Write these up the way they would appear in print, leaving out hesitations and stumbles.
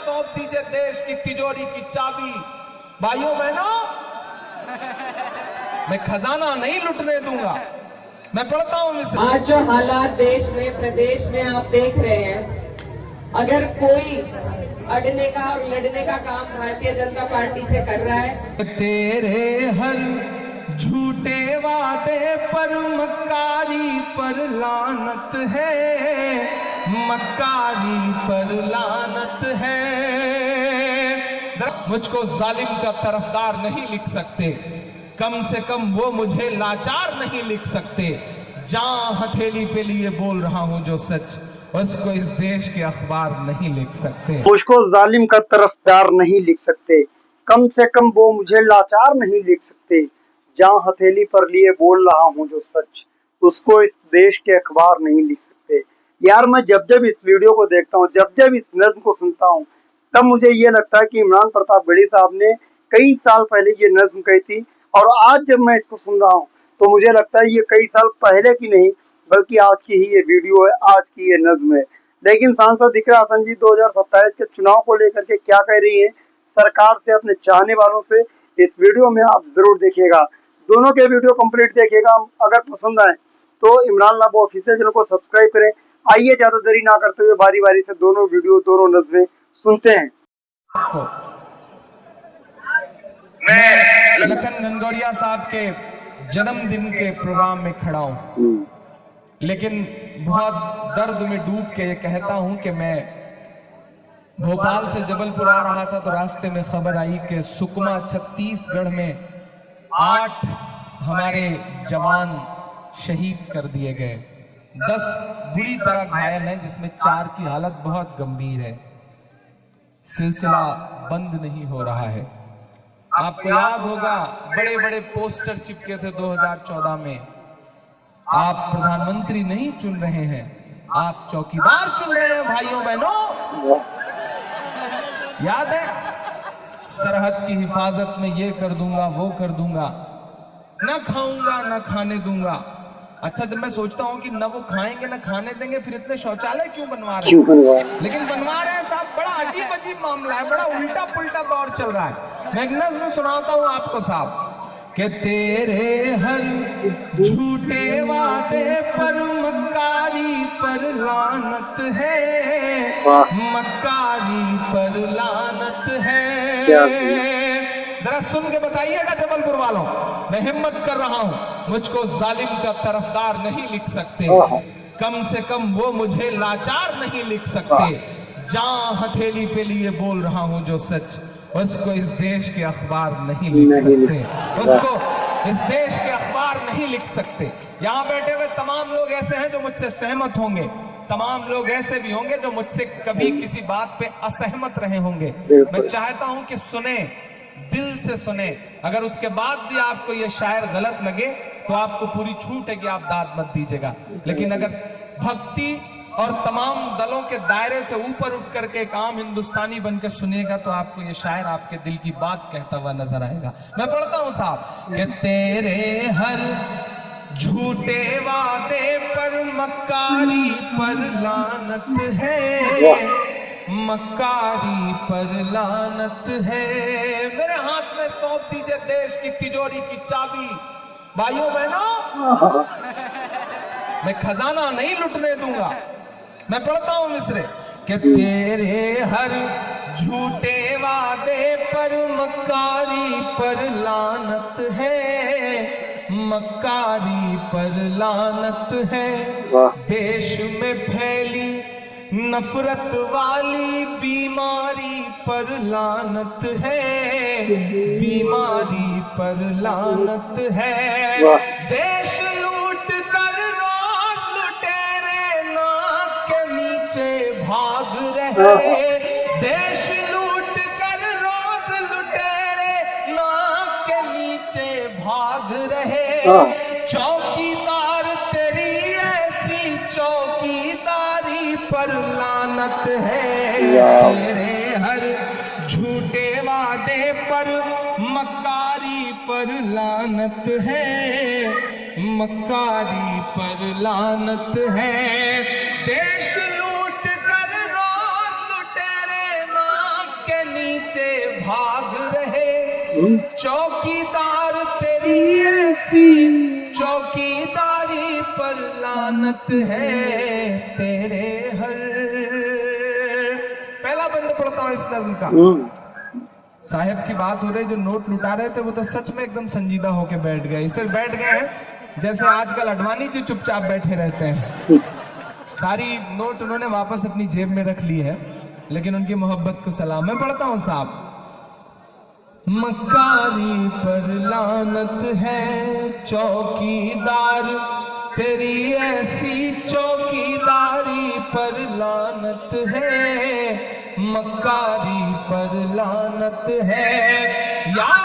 सौंप दीजिए देश की तिजोरी की चाबी। भाइयों बहनों, मैं खजाना नहीं लुटने दूंगा। मैं पढ़ता हूं। आज जो हालात देश में, प्रदेश में आप देख रहे हैं, अगर कोई अड़ने का और लड़ने का काम भारतीय जनता पार्टी से कर रहा है, तेरे हर झूठे वादे पर मक्कारी पर लानत है, मक्कारी पर लानत है। मुझको जालिम का तरफदार नहीं लिख सकते, कम से कम वो मुझे लाचार नहीं लिख सकते। जहां हथेली पे लिए बोल रहा हूं जो सच, उसको इस देश के अखबार नहीं लिख सकते। मुझको जालिम का तरफदार नहीं लिख सकते, कम से कम वो मुझे लाचार नहीं लिख सकते। जहां हथेली पर लिए बोल रहा हूं जो सच, उसको इस देश के अखबार नहीं लिख सकते। यार मैं जब जब इस वीडियो को देखता हूं, जब जब इस नज्म को सुनता हूं, तब मुझे ये लगता है कि इमरान प्रताप गढ़ी साहब ने कई साल पहले ये नज्म कही थी, और आज जब मैं इसको सुन रहा हूँ तो मुझे लगता है ये कई साल पहले की नहीं बल्कि आज की ही ये वीडियो है, आज की ये नज्म है। लेकिन सांसद इकरा हसन जी 2027 के चुनाव को लेकर के क्या कह रही है सरकार से, अपने चाहने वालों से, इस वीडियो में आप जरूर देखिएगा। दोनों के वीडियो कंप्लीट देखिएगा। अगर पसंद आए तो इमरान लाभ ऑफिशियल चैनल को सब्सक्राइब करें। आइए ज्यादा देरी ना करते हुए बारी बारी से दोनों वीडियो, दोनों नज़में सुनते हैं। मैं लखन घनघोरिया साहब के जन्मदिन के प्रोग्राम में खड़ा हूं, लेकिन बहुत दर्द में डूब के ये कहता हूं कि मैं भोपाल से जबलपुर आ रहा था तो रास्ते में खबर आई कि सुकमा छत्तीसगढ़ में 8 हमारे जवान शहीद कर दिए गए, 10 बुरी तरह घायल हैं, जिसमें 4 की हालत बहुत गंभीर है। सिलसिला बंद नहीं हो रहा है। आपको याद होगा बड़े बड़े पोस्टर चिपके थे 2014 में, आप प्रधानमंत्री नहीं चुन रहे हैं, आप चौकीदार चुन रहे हैं। भाइयों बहनों, याद है? सरहद की हिफाजत में ये कर दूंगा, वो कर दूंगा, न खाऊंगा न खाने दूंगा। अच्छा, जब मैं सोचता हूँ कि न वो खाएंगे न खाने देंगे, फिर इतने शौचालय क्यों बनवा रहे हैं? लेकिन बनवा रहे हैं साहब, बड़ा अजीब अजीब मामला है, बड़ा उल्टा पुल्टा दौर चल रहा है। मैं एक नज़्म सुनाता हूँ आपको साहब, कि तेरे हर झूठे वादे पर मक्कारी पर लानत है, मक्कारी पर लानत है। जरा सुन के बताइएगा जबलपुर वालों, मैं हिम्मत कर रहा हूं, मुझको जालिम का तरफदार नहीं लिख सकते, कम से कम वो मुझे लाचार नहीं लिख सकते। जहां हथेली पे लिए बोल रहा हूं जो सच, उसको इस देश के अखबार नहीं लिख सकते, उसको इस देश के अखबार नहीं लिख सकते। यहाँ बैठे हुए तमाम लोग ऐसे हैं जो मुझसे सहमत होंगे, तमाम लोग ऐसे भी होंगे जो मुझसे कभी किसी बात पे असहमत रहे होंगे। मैं चाहता हूं कि सुने, दिल से सुने। अगर उसके बाद भी आपको ये शायर गलत लगे तो आपको पूरी छूट है कि आप दाद मत दीजिएगा, लेकिन अगर भक्ति और तमाम दलों के दायरे से ऊपर उठ करके एक आम हिंदुस्तानी बनकर सुनिएगा तो आपको ये शायर आपके दिल की बात कहता हुआ नजर आएगा। मैं पढ़ता हूं साहब, कि तेरे हर झूठे वादे पर मक्कारी पर लानत है, मक्कारी पर लानत है। मेरे हाथ में सौंप दीजिए देश की तिजोरी की चाबी। भाइयों बहनों, मैं खजाना नहीं लुटने दूंगा। मैं पढ़ता हूं मिसरे, कि तेरे हर झूठे वादे पर मक्कारी पर लानत है, मक्कारी पर लानत है। देश में फैली नफरत वाली बीमारी पर लानत है, बीमारी पर लानत है। देश लूट कर रोज लुटेरे नाक के नीचे भाग रहे, देश लूट कर रोज लुटेरे नाक के नीचे भाग रहे। चौकीदार तेरी ऐसी चौकीदारी पर लानत है, तेरे हर झूठे वादे पर मक्कारी पर लानत है, मक्कारी पर लानत है। देश लूट कर रोज लुटेरे नाक पीछे भाग रहे, चौकीदार तेरी ऐसी चौकीदारी पर लानत है तेरे हर। पहला बंद पढ़ता हूं इस नज्म का। साहब की बात हो रही, जो नोट लुटा रहे थे वो तो सच में एकदम संजीदा होके बैठ गए। इसे बैठ गए हैं जैसे आजकल अडवाणी जी चुपचाप बैठे रहते हैं। सारी नोट उन्होंने वापस अपनी जेब में रख ली है, लेकिन उनकी मोहब्बत को सलाम। मैं पढ़ता हूं साहब। मक्कारी पर लानत है चौकीदार तेरी ऐसी चौकीदारी पर लानत है, मक्कारी पर लानत है यार।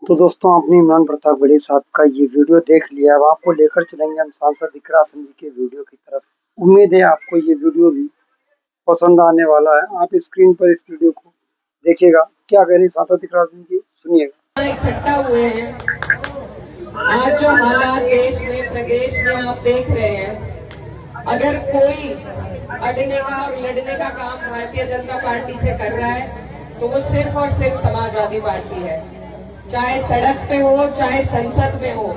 तो दोस्तों, आपने इमरान प्रताप गढ़ी साहब का ये वीडियो देख लिया। अब आपको लेकर चलेंगे हम सांसद इकरा सिंह जी के वीडियो की तरफ। उम्मीद है आपको ये वीडियो भी पसंद आने वाला है। आप स्क्रीन पर इस वीडियो को देखिएगा। क्या कह रहे हैं सांसद इकरा सिंह जी, सुनिएगा। इकट्ठा हुए हैं, आज जो हालात देश में प्रदेश में आप देख रहे हैं, अगर कोई अड़ने का और लड़ने का काम भारतीय जनता पार्टी से कर रहा है तो वो सिर्फ और सिर्फ समाजवादी पार्टी है। चाहे सड़क पे हो, चाहे संसद में हो,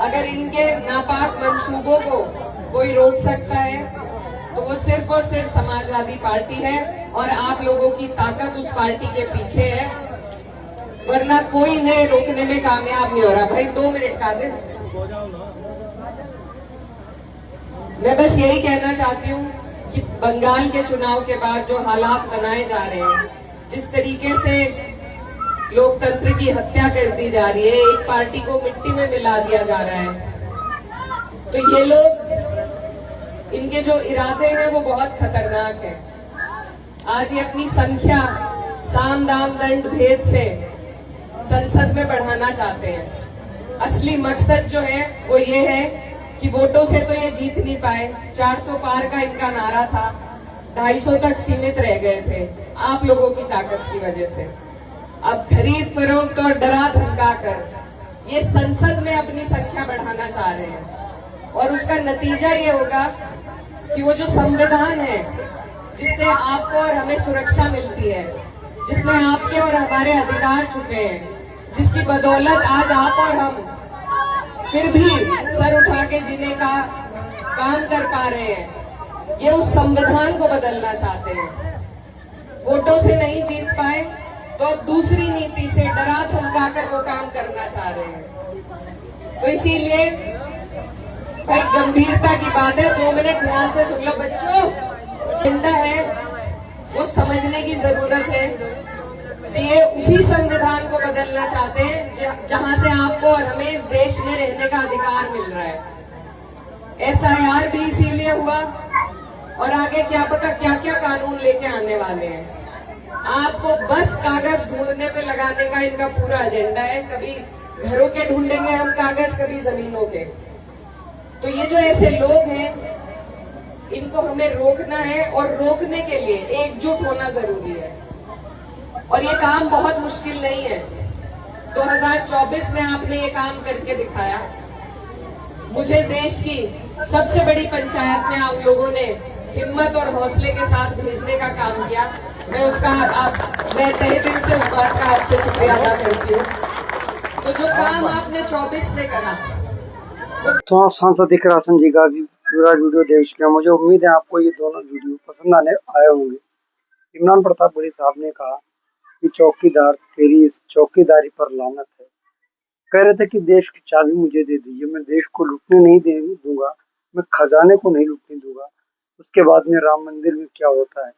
अगर इनके नापाक मंसूबों को कोई रोक सकता है तो वो सिर्फ और सिर्फ समाजवादी पार्टी है, और आप लोगों की ताकत उस पार्टी के पीछे है, वरना कोई इन्हें रोकने में कामयाब नहीं हो रहा। भाई 2 मिनट का दे। मैं बस यही कहना चाहती हूँ कि बंगाल के चुनाव के बाद जो हालात बनाए जा रहे हैं, जिस तरीके से लोकतंत्र की हत्या कर दी जा रही है, एक पार्टी को मिट्टी में मिला दिया जा रहा है, तो ये लोग, इनके जो इरादे हैं वो बहुत खतरनाक है। आज ये अपनी संख्या साम दाम दंड भेद से संसद में बढ़ाना चाहते हैं। असली मकसद जो है वो ये है कि वोटों से तो ये जीत नहीं पाए। 400 पार का इनका नारा था, 250 तक सीमित रह गए थे आप लोगों की ताकत की वजह से। अब खरीद फरोख्त और डरा धमका कर ये संसद में अपनी संख्या बढ़ाना चाह रहे हैं, और उसका नतीजा ये होगा कि वो जो संविधान है जिससे आपको और हमें सुरक्षा मिलती है, जिसमें आपके और हमारे अधिकार छुपे हैं, जिसकी बदौलत आज आप और हम फिर भी सर उठा के जीने का काम कर पा रहे हैं, ये उस संविधान को बदलना चाहते हैं। वोटों से नहीं जीत पाए तो अब दूसरी नीति से डरा धमका कर वो काम करना चाह रहे हैं। तो इसीलिए भाई गंभीरता की बात है, 2 मिनट ध्यान से सुन लो बच्चों। एजेंडा है वो समझने की जरूरत है कि ये उसी संविधान को बदलना चाहते हैं जहां से आपको और हमें इस देश में रहने का अधिकार मिल रहा है। SIR भी इसीलिए हुआ, और आगे क्या पता क्या क्या कानून लेके आने वाले हैं। आपको बस कागज ढूंढने पे लगाने का इनका पूरा एजेंडा है। कभी घरों के ढूंढेंगे हम कागज, कभी जमीनों के। तो ये जो ऐसे लोग हैं, इनको हमें रोकना है, और रोकने के लिए एकजुट होना जरूरी है, और ये काम बहुत मुश्किल नहीं है। 2024 में आपने ये काम करके दिखाया। मुझे देश की सबसे बड़ी पंचायत में आप लोगों ने हिम्मत और हौसले के साथ भेजने का काम किया। मैं उसका मैं तहे दिल से उस बात का आपसे शुक्रिया अदा करती हूँ। तो जो काम आपने 24 में करा, तो आप सांसद इकरा सिंह जी का भी पूरा वीडियो देख चुके हैं। मुझे उम्मीद है आपको ये दोनों वीडियो पसंद आए होंगे। इमरान प्रताप गढ़ी साहब ने कहा कि चौकीदार तेरी इस चौकीदारी पर लानत है। कह रहे थे कि देश की चाबी मुझे दे दीजिए, मैं देश को लूटने नहीं दूंगा, मैं खजाने को नहीं लूटने दूंगा। उसके बाद में राम मंदिर में क्या होता है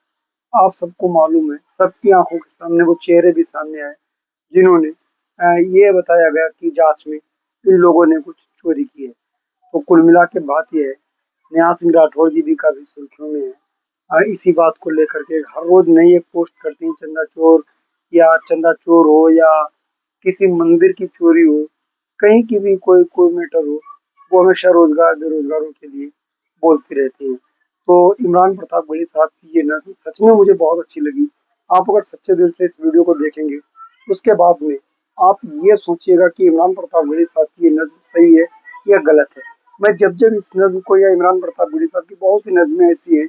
आप सबको मालूम है। सबकी आंखों के सामने वो चेहरे भी सामने आए जिन्होंने ये बताया गया कि जांच में इन लोगों ने कुछ चोरी की है। तो कुल मिला के बात यह है, नेहा सिंह राठौर जी भी काफी सुर्खियों में है इसी बात को लेकर के। हर रोज नई एक पोस्ट करती हैं, चंदा चोर या चंदा चोर हो या किसी मंदिर की चोरी हो, कहीं की भी कोई मैटर हो, वो हमेशा रोजगार बेरोजगारों के लिए बोलती रहती है। तो इमरान प्रताप गढ़ी साहब की ये नज़्म सच में मुझे बहुत अच्छी लगी। आप अगर सच्चे दिल से इस वीडियो को देखेंगे उसके बाद में आप ये सोचिएगा कि इमरान प्रताप गढ़ी साहब की ये नज़्म सही है या गलत है। मैं जब इस नज़्म को या इमरान प्रताप गढ़ी साहब की बहुत सी नज़में ऐसी हैं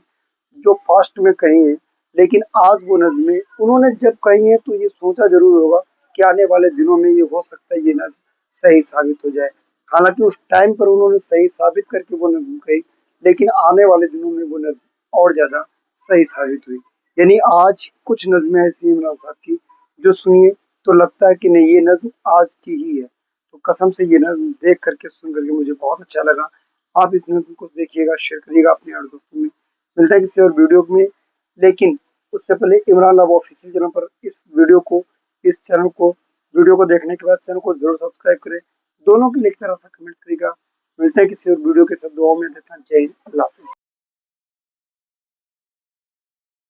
जो पास्ट में कही हैं लेकिन आज वो नज़में उन्होंने जब कही है तो ये सोचा जरूर होगा कि आने वाले दिनों में ये हो सकता है ये नज़्म सही साबित हो जाए। हालांकि उस टाइम पर उन्होंने सही साबित करके वो नज़्म कही, लेकिन आने वाले दिनों में वो नज़्म और ज़्यादा सही साबित हुई। यानी आज कुछ नज़में ऐसी हैं इमरान साहब की जो सुनिए तो लगता है कि नहीं ये नज़्म आज की ही है। तो कसम से ये नज़्म देख करके सुन करके मुझे बहुत अच्छा लगा। आप इस नज़्म को देखिएगा, शेयर करिएगा अपने यार दोस्तों में। मिलता है किसी और वीडियो में, लेकिन उससे पहले इमरान लव ऑफिशियल चैनल पर वीडियो को देखने के बाद चैनल को जरूर सब्सक्राइब करें। दोनों के लिए एक तरह सा कमेंट करिएगा। मिलते हैं किसी और वीडियो के साथ। दुआ में देता जय हिंद, अल्लाह हाफिज़।